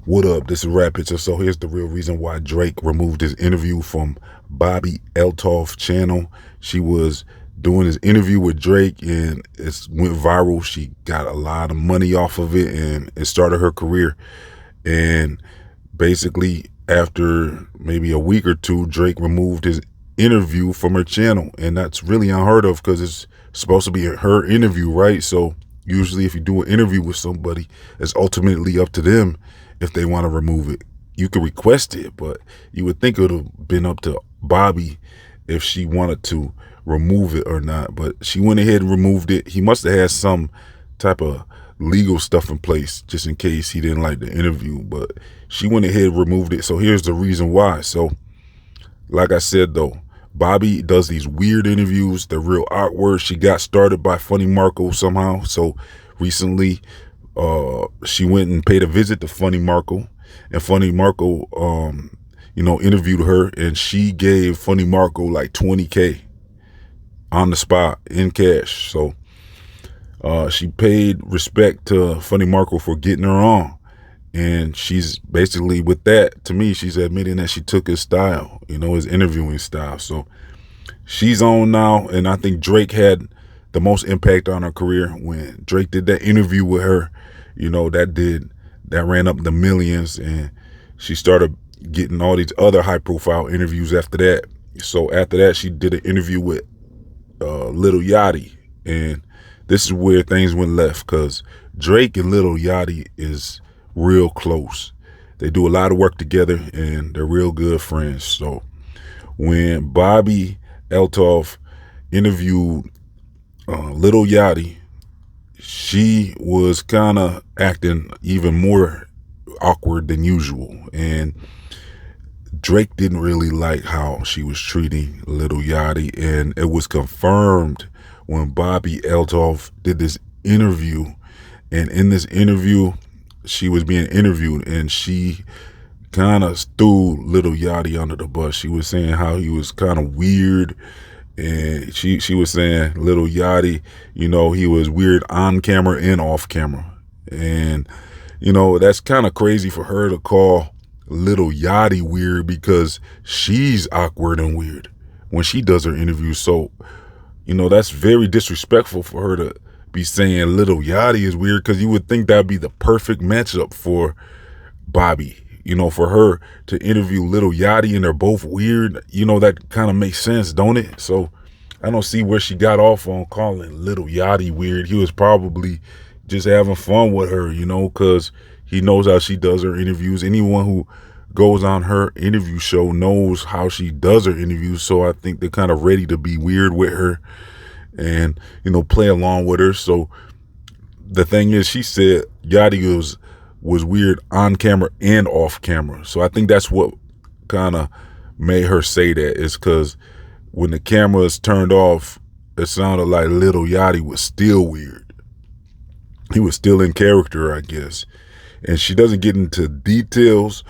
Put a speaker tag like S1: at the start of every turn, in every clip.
S1: What up? This is Rap Picture. So here's the real reason why Drake removed his interview from Bobbi Althoff channel. She was doing his interview with Drake and it went viral. She got a lot of money off of it and it started her career. And basically after maybe a week or two, Drake removed his interview from her channel. And that's really unheard of because it's supposed to be her interview, right? So usually if you do an interview with somebody, it's ultimately up to them if they want to remove it. You could request it, but you would think it would have been up to Bobbi if she wanted to remove it or not. But she went ahead and removed it. He must have had some type of legal stuff in place just in case he didn't like the interview, but she went ahead and removed it. So here's the reason why. So like I said though, Bobbi does these weird interviews. They're real awkward. She got started by Funny Marco somehow. So recently she went and paid a visit to Funny Marco, and Funny Marco interviewed her, and she gave Funny Marco like 20K on the spot in cash. So she paid respect to Funny Marco for getting her on. And she's basically, with that, to me, she's admitting that she took his style, his interviewing style. So she's on now, and I think Drake had the most impact on her career when Drake did that interview with her. That ran up the millions, and she started getting all these other high-profile interviews after that. So after that, she did an interview with Lil Yachty, and this is where things went left because Drake and Lil Yachty is real close. They do a lot of work together and they're real good friends. So when Bobbi Althoff interviewed Lil Yachty, she was kind of acting even more awkward than usual, and Drake didn't really like how she was treating Lil Yachty, and it was confirmed when Bobbi Althoff did this interview. And in this interview, she was being interviewed, and she kind of threw Lil Yachty under the bus. She was saying how he was kind of weird, and she was saying Lil Yachty, he was weird on camera and off camera. And that's kind of crazy for her to call Lil Yachty weird because she's awkward and weird when she does her interviews. So that's very disrespectful for her to be saying Lil Yachty is weird, because you would think that'd be the perfect matchup for Bobbi, for her to interview Lil Yachty, and they're both weird. That kind of makes sense, don't it? So I don't see where she got off on calling Lil Yachty weird. He was probably just having fun with her, because he knows how she does her interviews. Anyone who goes on her interview show knows how she does her interviews. So I think they're kind of ready to be weird with her and play along with her. So the thing is, she said Yachty was weird on camera and off camera. So I think that's what kind of made her say that, is because when the camera is turned off, it sounded like Lil Yachty was still weird. He was still in character, I guess. And she doesn't get into details,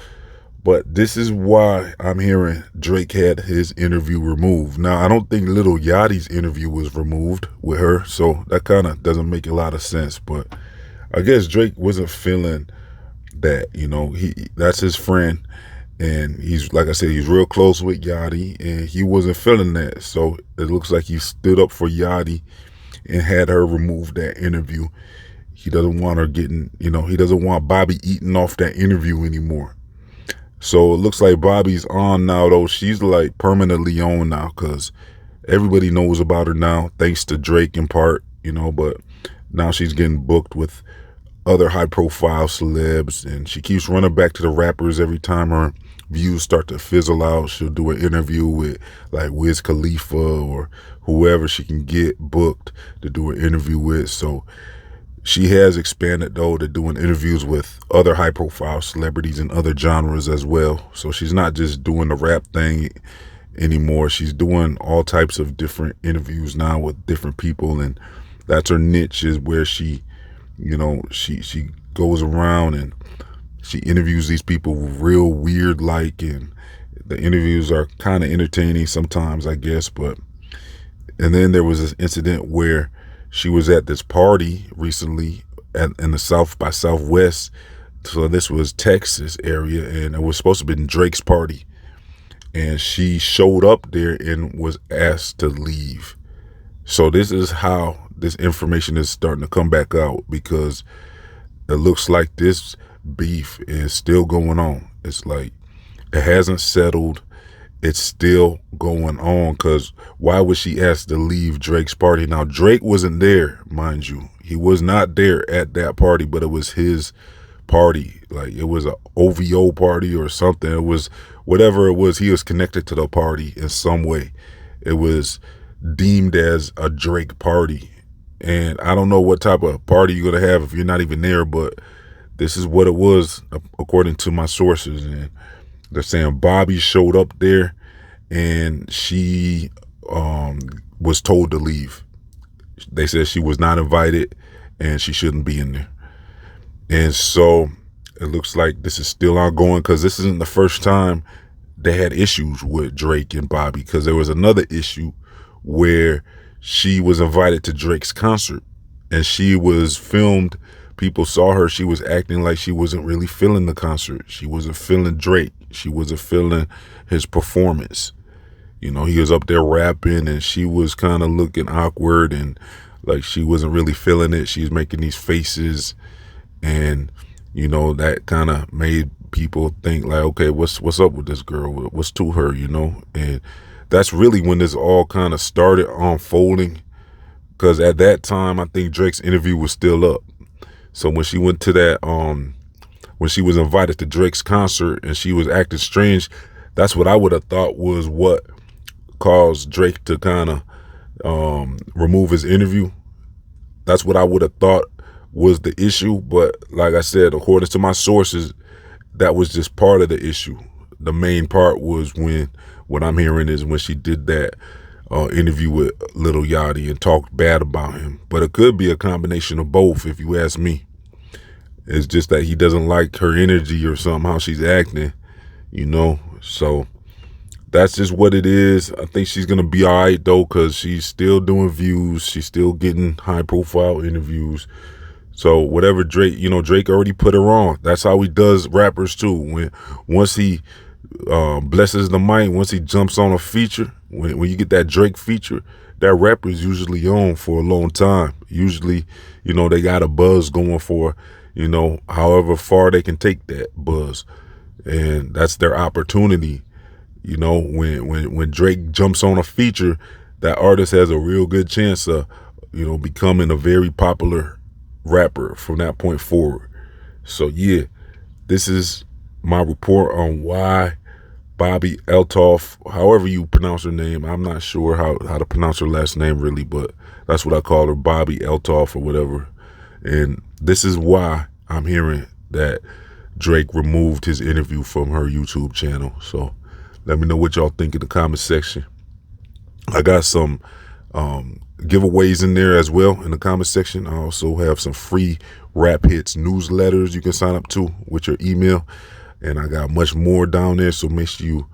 S1: but this is why I'm hearing Drake had his interview removed. Now, I don't think Lil Yachty's interview was removed with her, so that kind of doesn't make a lot of sense. But I guess Drake wasn't feeling that, that's his friend. And he's, like I said, he's real close with Yachty, and he wasn't feeling that. So it looks like he stood up for Yachty and had her remove that interview. He doesn't want her getting, he doesn't want Bobbi eating off that interview anymore. So it looks like Bobbi's on now, though. She's like permanently on now because everybody knows about her now, thanks to Drake in part, but now she's getting booked with other high-profile celebs, and she keeps running back to the rappers every time her views start to fizzle out. She'll do an interview with like Wiz Khalifa or whoever she can get booked to do an interview with. So she has expanded, though, to doing interviews with other high-profile celebrities in other genres as well. So she's not just doing the rap thing anymore. She's doing all types of different interviews now with different people, and that's her niche, is where she goes around and she interviews these people real weird like, and the interviews are kind of entertaining sometimes, I guess. And then there was this incident where she was at this party recently in the South by Southwest So this was Texas area, and it was supposed to be Drake's party. And she showed up there and was asked to leave. So this is how this information is starting to come back out, because it looks like this beef is still going on. It's like it hasn't settled. It's still going on, because why was she asked to leave Drake's party? Now, Drake wasn't there, mind you. He was not there at that party, but it was his party. Like, it was a OVO party or something. It was whatever it was. He was connected to the party in some way. It was deemed as a Drake party. And I don't know what type of party you're going to have if you're not even there, but this is what it was according to my sources. And they're saying Bobbi showed up there and she was told to leave. They said she was not invited and she shouldn't be in there. And so it looks like this is still ongoing, because this isn't the first time they had issues with Drake and Bobbi, because there was another issue where she was invited to Drake's concert and she was filmed. People saw her. She was acting like she wasn't really feeling the concert. She wasn't feeling Drake. She wasn't feeling his performance. You know, he was up there rapping and she was kind of looking awkward and like she wasn't really feeling it. She's making these faces, and, you know, that kind of made people think like, okay, what's up with this girl? What's to her, you know? And that's really when this all kind of started unfolding, because at that time, I think Drake's interview was still up. So when she went to that, when she was invited to Drake's concert and she was acting strange, that's what I would have thought was what caused Drake to kind of remove his interview. That's what I would have thought was the issue. But like I said, according to my sources, that was just part of the issue. The main part was when, what I'm hearing is when she did that interview with Lil Yachty and talked bad about him. But it could be a combination of both, if you ask me. It's just that he doesn't like her energy or something, how she's acting, you know. So that's just what it is. I think she's going to be all right, though, because she's still doing views. She's still getting high-profile interviews. So whatever Drake, you know, Drake already put her on. That's how he does rappers, too. Once he blesses the mic, once he jumps on a feature, when you get that Drake feature, that rapper is usually on for a long time. Usually, you know, they got a buzz going for, you know, however far they can take that buzz. And that's their opportunity. You know, when Drake jumps on a feature, that artist has a real good chance of, you know, becoming a very popular rapper from that point forward. So yeah, this is my report on why Bobbi Althoff, however you pronounce her name, I'm not sure how to pronounce her last name really, but that's what I call her, Bobbi Althoff or whatever. And this is why I'm hearing that Drake removed his interview from her YouTube channel. So let me know what y'all think in the comment section. I got some giveaways in there as well in the comment section. I also have some free Rap Hits newsletters you can sign up to with your email. And I got much more down there, so make sure you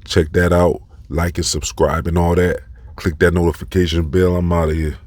S1: check that out. Like and subscribe and all that. Click that notification bell. I'm out of here.